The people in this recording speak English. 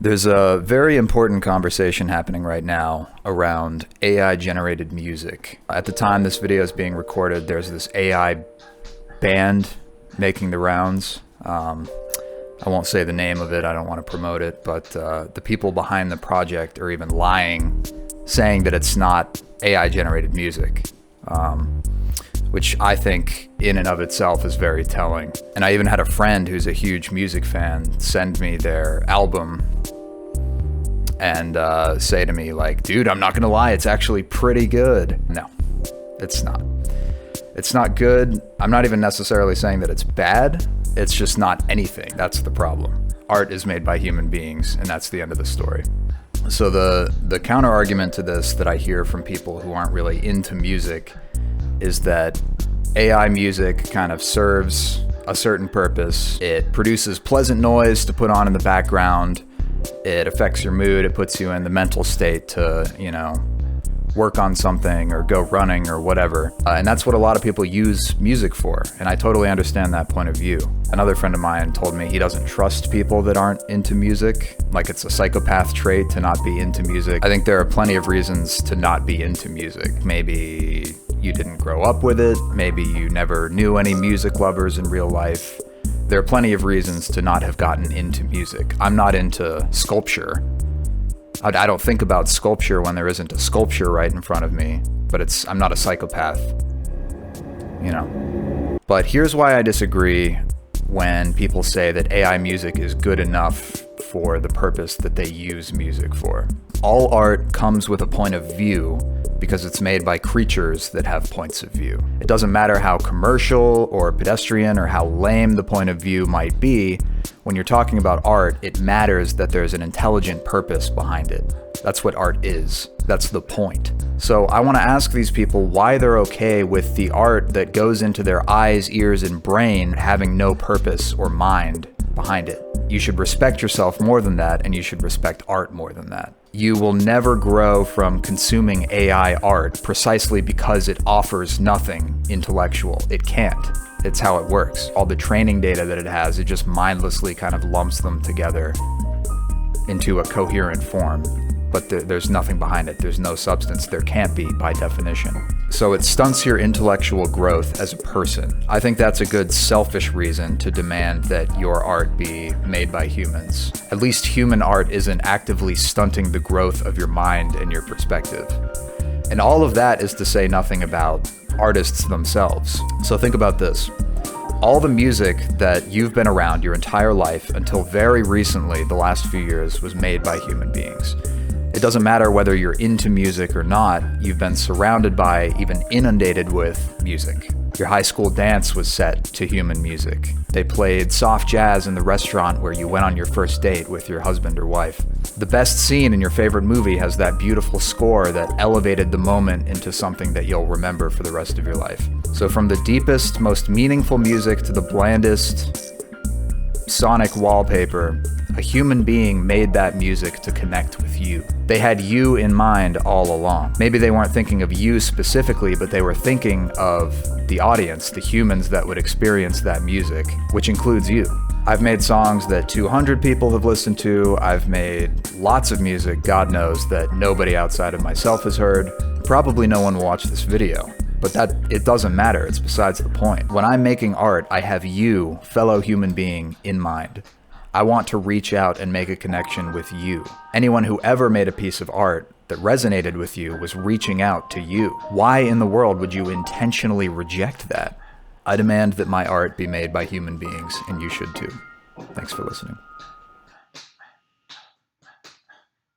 There's a very important conversation happening right now around AI-generated music. At the time this video is being recorded, there's this AI band making the rounds. I won't say the name of it, I don't want to promote it, but the people behind the project are even lying, saying that it's not AI-generated music, which I think in and of itself is very telling. And I even had a friend who's a huge music fan send me their album and say to me like, dude, I'm not gonna lie, it's actually pretty good. No, it's not. It's not good. I'm not even necessarily saying that it's bad. It's just not anything. That's the problem. Art is made by human beings, and that's the end of the story. So the counter argument to this that I hear from people who aren't really into music is that AI music kind of serves a certain purpose. It produces pleasant noise to put on in the background. It affects your mood. It puts you in the mental state to, you know, work on something or go running or whatever. And that's what a lot of people use music for. And I totally understand that point of view. Another friend of mine told me he doesn't trust people that aren't into music. Like it's a psychopath trait to not be into music. I think there are plenty of reasons to not be into music. Maybe you didn't grow up with it. Maybe you never knew any music lovers in real life. There are plenty of reasons to not have gotten into music. I'm not into sculpture. I don't think about sculpture when there isn't a sculpture right in front of me, but I'm not a psychopath, you know. But here's why I disagree when people say that AI music is good enough for the purpose that they use music for. All art comes with a point of view because it's made by creatures that have points of view. It doesn't matter how commercial or pedestrian or how lame the point of view might be. When you're talking about art, it matters that there's an intelligent purpose behind it. That's what art is. That's the point. So I want to ask these people why they're okay with the art that goes into their eyes, ears, and brain having no purpose or mind behind it. You should respect yourself more than that, and you should respect art more than that. You will never grow from consuming AI art precisely because it offers nothing intellectual. It can't. It's how it works. All the training data that it has, it just mindlessly kind of lumps them together into a coherent form. But there's nothing behind it. There's no substance. There can't be by definition. So it stunts your intellectual growth as a person. I think that's a good selfish reason to demand that your art be made by humans. At least human art isn't actively stunting the growth of your mind and your perspective. And all of that is to say nothing about artists themselves. So think about this. All the music that you've been around your entire life until very recently, the last few years, was made by human beings. It doesn't matter whether you're into music or not, you've been surrounded by, even inundated with music. Your high school dance was set to human music. They played soft jazz in the restaurant where you went on your first date with your husband or wife. The best scene in your favorite movie has that beautiful score that elevated the moment into something that you'll remember for the rest of your life. So from the deepest, most meaningful music to the blandest sonic wallpaper, a human being made that music to connect with you. They had you in mind all along. Maybe they weren't thinking of you specifically, but they were thinking of the audience, the humans that would experience that music, which includes you. I've made songs that 200 people have listened to. I've made lots of music, God knows, that nobody outside of myself has heard. Probably no one will watch this video. But it doesn't matter, it's besides the point. When I'm making art, I have you, fellow human being, in mind. I want to reach out and make a connection with you. Anyone who ever made a piece of art that resonated with you was reaching out to you. Why in the world would you intentionally reject that? I demand that my art be made by human beings, and you should too. Thanks for listening.